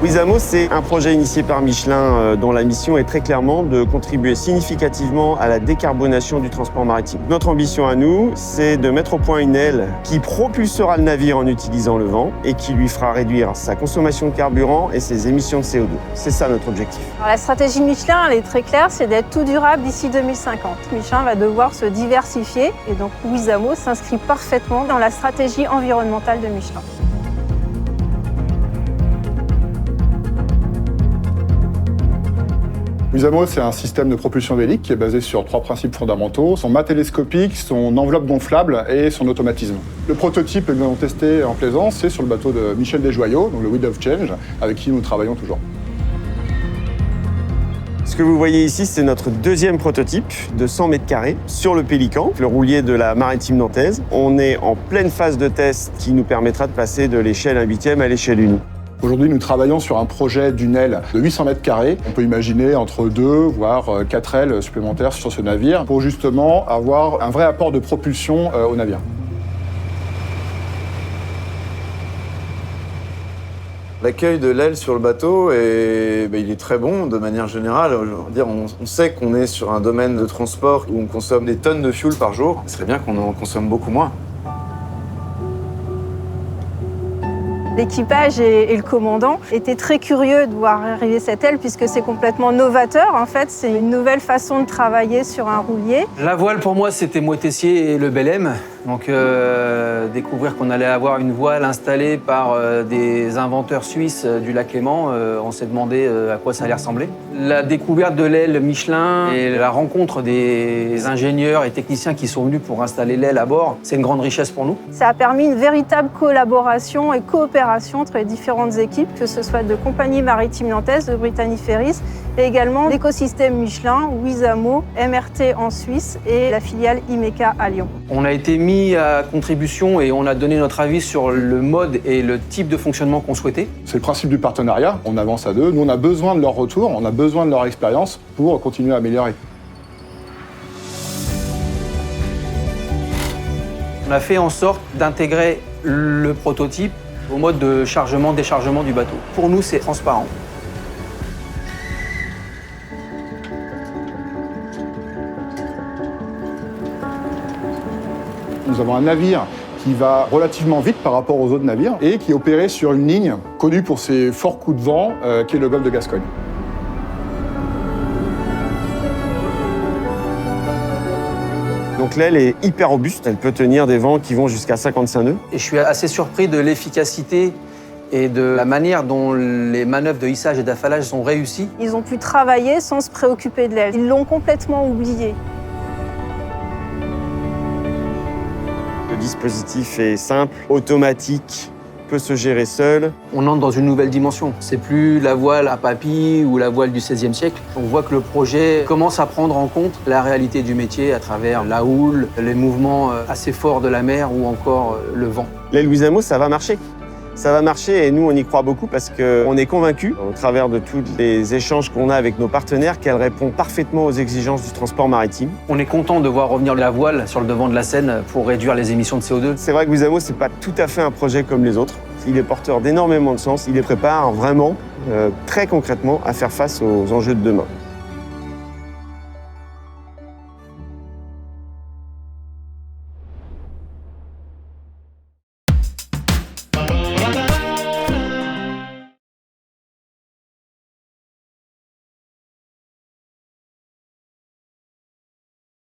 Wizamo, c'est un projet initié par Michelin dont la mission est très clairement de contribuer significativement à la décarbonation du transport maritime. Notre ambition à nous, c'est de mettre au point une aile qui propulsera le navire en utilisant le vent et qui lui fera réduire sa consommation de carburant et ses émissions de CO2. C'est ça notre objectif. Alors, la stratégie Michelin, elle est très claire, c'est d'être tout durable d'ici 2050. Michelin va devoir se diversifier et donc Wizamo s'inscrit parfaitement dans la stratégie environnementale de Michelin. Wizamo, c'est un système de propulsion hélique qui est basé sur 3 principes fondamentaux, son mât télescopique, son enveloppe gonflable et son automatisme. Le prototype que nous avons testé en plaisance, c'est sur le bateau de Michel Desjoyaux, donc le Wind of Change, avec qui nous travaillons toujours. Ce que vous voyez ici, c'est notre deuxième prototype de 100 mètres carrés sur le Pélican, le roulier de la maritime nantaise. On est en pleine phase de test qui nous permettra de passer de l'échelle 1/8 à l'échelle 1. Aujourd'hui, nous travaillons sur un projet d'une aile de 800 mètres carrés. On peut imaginer entre 2 voire 4 ailes supplémentaires sur ce navire pour justement avoir un vrai apport de propulsion au navire. L'accueil de l'aile sur le bateau, il est très bon de manière générale. On sait qu'on est sur un domaine de transport où on consomme des tonnes de fuel par jour. Ce serait bien qu'on en consomme beaucoup moins. L'équipage et le commandant étaient très curieux de voir arriver cette aile puisque c'est complètement novateur. En fait, c'est une nouvelle façon de travailler sur un roulier. La voile, pour moi, c'était Moitessier et le Belém. Donc, découvrir qu'on allait avoir une voile installée par des inventeurs suisses du lac Léman, on s'est demandé à quoi ça allait ressembler. La découverte de l'aile Michelin et la rencontre des ingénieurs et techniciens qui sont venus pour installer l'aile à bord, c'est une grande richesse pour nous. Ça a permis une véritable collaboration et coopération entre les différentes équipes, que ce soit de Compagnie Maritime Nantaise, de Brittany Ferries, et également l'écosystème Michelin, Wizamo, MRT en Suisse et la filiale Imeca à Lyon. On a été mis à contribution et on a donné notre avis sur le mode et le type de fonctionnement qu'on souhaitait. C'est le principe du partenariat, on avance à deux. Nous, on a besoin de leur retour, on a besoin de leur expérience pour continuer à améliorer. On a fait en sorte d'intégrer le prototype au mode de chargement-déchargement du bateau. Pour nous, c'est transparent. Nous avons un navire qui va relativement vite par rapport aux autres navires et qui est opéré sur une ligne connue pour ses forts coups de vent, qui est le golfe de Gascogne. Donc l'aile est hyper robuste, elle peut tenir des vents qui vont jusqu'à 55 nœuds. Et je suis assez surpris de l'efficacité et de la manière dont les manœuvres de hissage et d'affalage sont réussies. Ils ont pu travailler sans se préoccuper de l'aile. Ils l'ont complètement oublié. Le dispositif est simple, automatique, peut se gérer seul. On entre dans une nouvelle dimension. C'est plus la voile à papy ou la voile du XVIe siècle. On voit que le projet commence à prendre en compte la réalité du métier à travers la houle, les mouvements assez forts de la mer ou encore le vent. L'aile Wizamo, ça va marcher. Ça va marcher et nous, on y croit beaucoup parce qu'on est convaincus, au travers de tous les échanges qu'on a avec nos partenaires, qu'elle répond parfaitement aux exigences du transport maritime. On est content de voir revenir la voile sur le devant de la scène pour réduire les émissions de CO2. C'est vrai que Wizamo, c'est pas tout à fait un projet comme les autres. Il est porteur d'énormément de sens. Il les prépare vraiment, très concrètement, à faire face aux enjeux de demain.